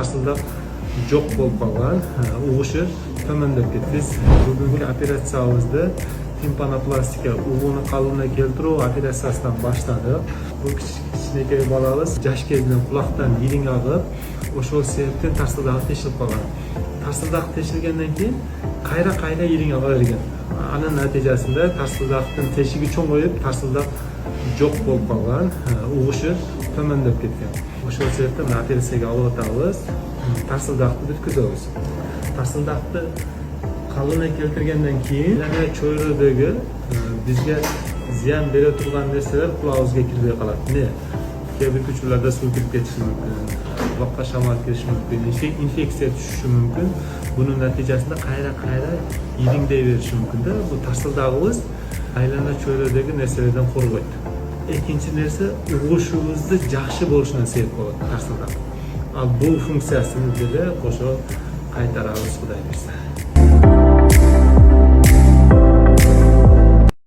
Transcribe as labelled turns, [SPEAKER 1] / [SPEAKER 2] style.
[SPEAKER 1] Aslında жоқ болып қалған, уғышы төмендеп кетті. Біз бүгінгі операциямызды тимпанопластика уғыны қалыбына келтіру операциясынан баштадық. Бұл кішкенекей балабыз жаш кезінен құлақтан ириң ағып, ошол себептен тарсылдағы тешіліп қалған. Тарсылдағы тешілгенден кейін қайра ириң аға берген. Анын нәтижесінде тарсылдақтың тешігі чоңойып, тарсылдақ жоқ болып қалған, уғышы төмендеп кеткен. Ошол себептен операцияга алып атабыз. Тарсылдақты бүткізөбүз. Тарсылдақты қалыбына келтіргенден кейін чөйрөдөгү бизге зиян бере турган нерселер кулагыбызга кирбей калат. Кээ бир учурларда суу кирип кетиши мүмкүн, кулакка шамал кириши мүмкүн, инфекция түшүшү мүмкүн. Бунун натыйжасында кайра ириңдей бериши мүмкүн да. Бул тарсылдагыбыз айлана чөйрөдөгү нерселерден коргойт. Экинчи нерсе угушубузду жакшы болушуна себеп болот тарсылдак. Ал бул функциясын деле кошо кайтарабыз, Кудай буйрса.